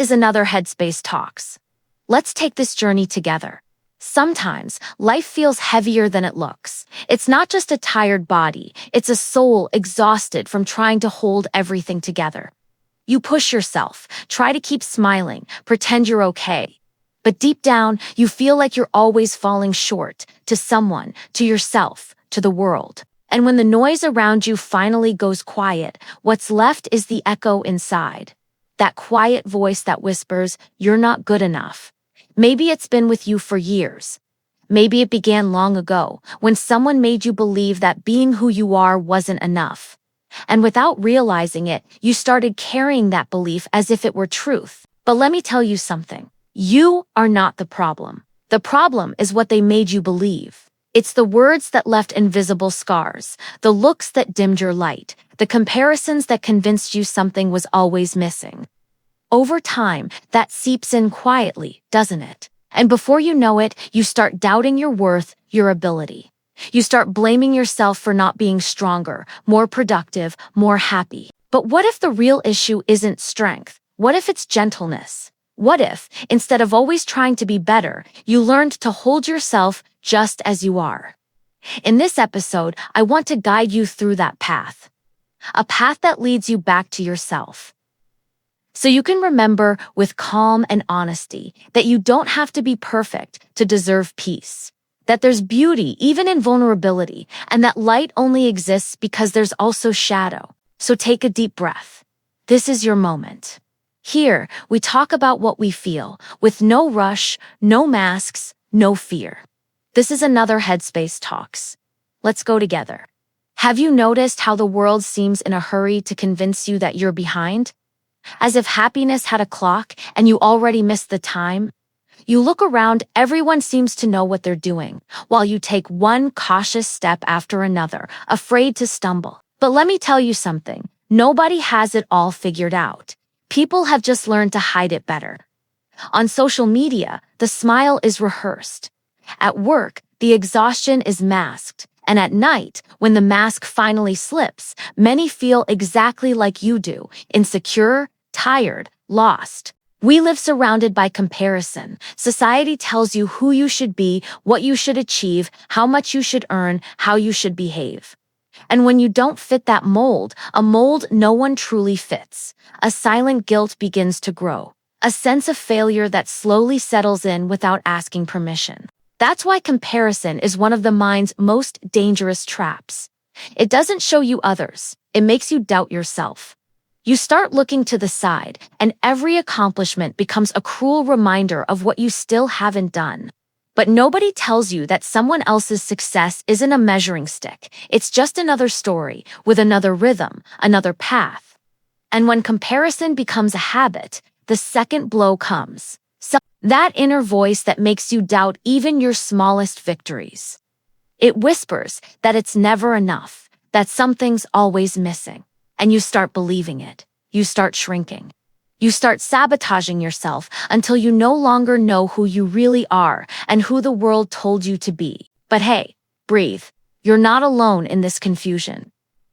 is another Headspace Talks. Let's take this journey together. Sometimes, life feels heavier than it looks. It's not just a tired body, it's a soul exhausted from trying to hold everything together. You push yourself, try to keep smiling, pretend you're okay. But deep down, you feel like you're always falling short, to someone, to yourself, to the world. And when the noise around you finally goes quiet, what's left is the echo inside. That quiet voice that whispers, "You're not good enough." Maybe it's been with you for years. Maybe it began long ago, when someone made you believe that being who you are wasn't enough. And without realizing it, you started carrying that belief as if it were truth. But let me tell you something. You are not the problem. The problem is what they made you believe. It's the words that left invisible scars, the looks that dimmed your light, the comparisons that convinced you something was always missing. Over time, that seeps in quietly, doesn't it? And before you know it, you start doubting your worth, your ability. You start blaming yourself for not being stronger, more productive, more happy. But what if the real issue isn't strength? What if it's gentleness? What if, instead of always trying to be better, you learned to hold yourself just as you are? In this episode, I want to guide you through that path. A path that leads you back to yourself. So you can remember with calm and honesty that you don't have to be perfect to deserve peace. That there's beauty even in vulnerability, and that light only exists because there's also shadow. So take a deep breath. This is your moment. Here, we talk about what we feel, with no rush, no masks, no fear. This is another Headspace Talks. Let's go together. Have you noticed how the world seems in a hurry to convince you that you're behind? As if happiness had a clock and you already missed the time? You look around, everyone seems to know what they're doing, while you take one cautious step after another, afraid to stumble. But let me tell you something, nobody has it all figured out. People have just learned to hide it better. On social media, the smile is rehearsed. At work, the exhaustion is masked. And at night, when the mask finally slips, many feel exactly like you do, insecure, tired, lost. We live surrounded by comparison. Society tells you who you should be, what you should achieve, how much you should earn, how you should behave. And when you don't fit that mold, a mold no one truly fits, a silent guilt begins to grow, a sense of failure that slowly settles in without asking permission. That's why comparison is one of the mind's most dangerous traps. It doesn't show you others, it makes you doubt yourself. You start looking to the side, and every accomplishment becomes a cruel reminder of what you still haven't done. But nobody tells you that someone else's success isn't a measuring stick. It's just another story, with another rhythm, another path. And when comparison becomes a habit, the second blow comes. That inner voice that makes you doubt even your smallest victories. It whispers that it's never enough, that something's always missing. And you start believing it. You start shrinking. You start sabotaging yourself until you no longer know who you really are and who the world told you to be. But hey, breathe. You're not alone in this confusion.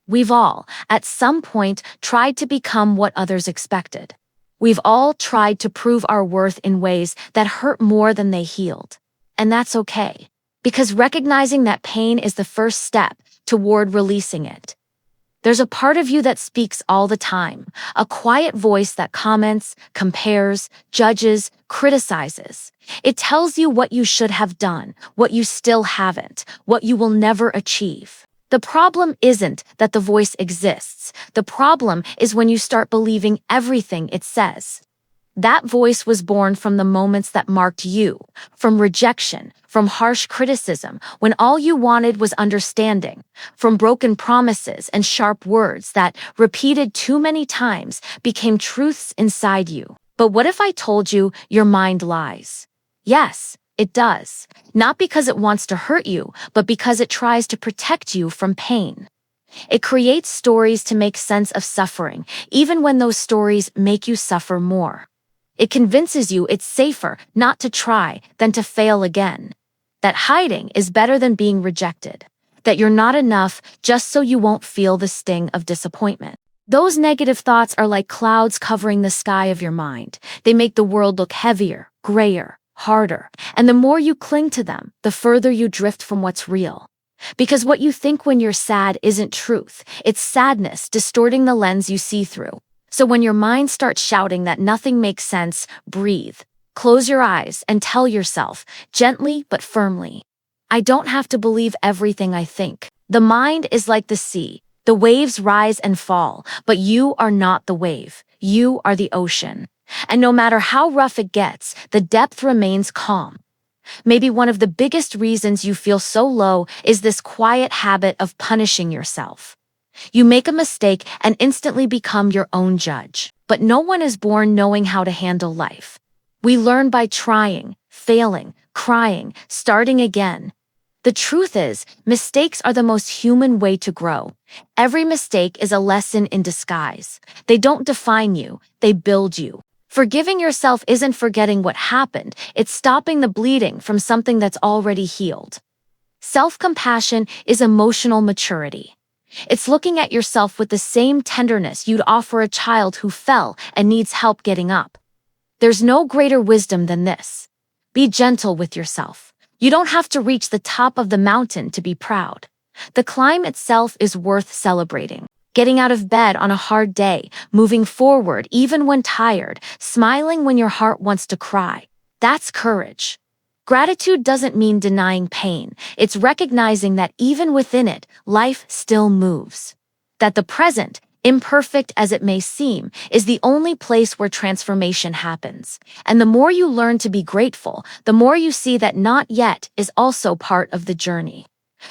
We've all, at some point, tried to become what others expected. We've all tried to prove our worth in ways that hurt more than they healed. And that's okay, because recognizing that pain is the first step toward releasing it. There's a part of you that speaks all the time, a quiet voice that comments, compares, judges, criticizes. It tells you what you should have done, what you still haven't, what you will never achieve. The problem isn't that the voice exists. The problem is when you start believing everything it says. That voice was born from the moments that marked you, from rejection, from harsh criticism, when all you wanted was understanding, from broken promises and sharp words that, repeated too many times, became truths inside you. But what if I told you your mind lies? Yes, it does. Not because it wants to hurt you, but because it tries to protect you from pain. It creates stories to make sense of suffering, even when those stories make you suffer more. It convinces you it's safer not to try than to fail again. That hiding is better than being rejected. That you're not enough just so you won't feel the sting of disappointment. Those negative thoughts are like clouds covering the sky of your mind. They make the world look heavier, grayer, harder, and the more you cling to them, the further you drift from what's real. Because what you think when you're sad isn't truth, it's sadness distorting the lens you see through. So when your mind starts shouting that nothing makes sense, breathe. Close your eyes and tell yourself, gently but firmly, I don't have to believe everything I think. The mind is like the sea. The waves rise and fall, but you are not the wave. You are the ocean. And no matter how rough it gets, the depth remains calm. Maybe one of the biggest reasons you feel so low is this quiet habit of punishing yourself. You make a mistake and instantly become your own judge. But no one is born knowing how to handle life. We learn by trying, failing, crying, starting again. The truth is, mistakes are the most human way to grow. Every mistake is a lesson in disguise. They don't define you, they build you. Forgiving yourself isn't forgetting what happened, it's stopping the bleeding from something that's already healed. Self-compassion is emotional maturity. It's looking at yourself with the same tenderness you'd offer a child who fell and needs help getting up. There's no greater wisdom than this. Be gentle with yourself. You don't have to reach the top of the mountain to be proud. The climb itself is worth celebrating. Getting out of bed on a hard day, moving forward even when tired, smiling when your heart wants to cry. That's courage. Gratitude doesn't mean denying pain. It's recognizing that even within it, life still moves. That the present, imperfect as it may seem, is the only place where transformation happens. And the more you learn to be grateful, the more you see that not yet is also part of the journey.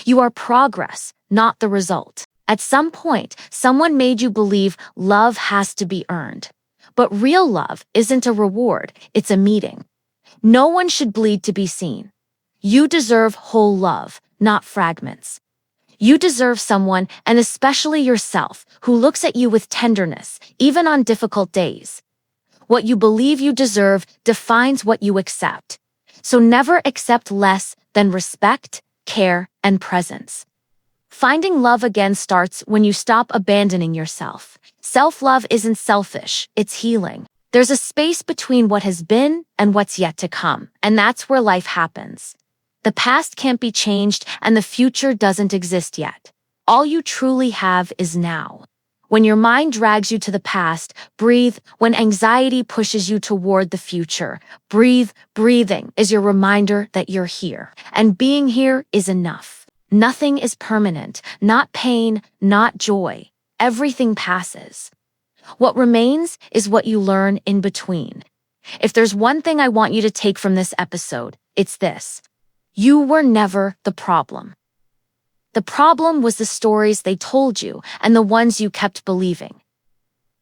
You are progress, not the result. At some point, someone made you believe love has to be earned. But real love isn't a reward, it's a meeting. No one should bleed to be seen. You deserve whole love, not fragments. You deserve someone, and especially yourself, who looks at you with tenderness, even on difficult days. What you believe you deserve defines what you accept. So never accept less than respect, care, and presence. Finding love again starts when you stop abandoning yourself. Self-love isn't selfish, it's healing. There's a space between what has been and what's yet to come, and that's where life happens. The past can't be changed, and the future doesn't exist yet. All you truly have is now. When your mind drags you to the past, breathe. When anxiety pushes you toward the future, breathe. Breathing is your reminder that you're here, and being here is enough. Nothing is permanent, not pain, not joy. Everything passes. What remains is what you learn in between. If there's one thing I want you to take from this episode, it's this. You were never the problem. The problem was the stories they told you and the ones you kept believing.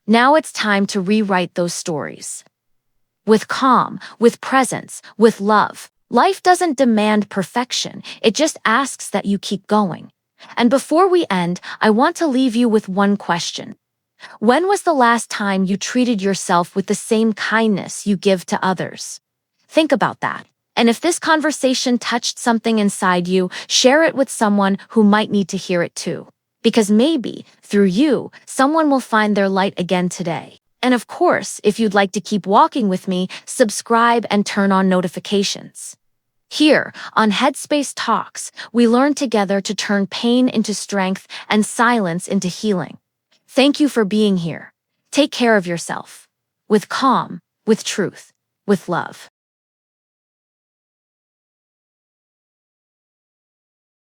Now it's time to rewrite those stories. With calm, with presence, with love. Life doesn't demand perfection, it just asks that you keep going. And before we end, I want to leave you with one question. When was the last time you treated yourself with the same kindness you give to others? Think about that. And if this conversation touched something inside you, share it with someone who might need to hear it too. Because maybe, through you, someone will find their light again today. And of course, if you'd like to keep walking with me, subscribe and turn on notifications. Here, on Headspace Talks, we learn together to turn pain into strength and silence into healing. Thank you for being here. Take care of yourself. With calm, with truth, with love.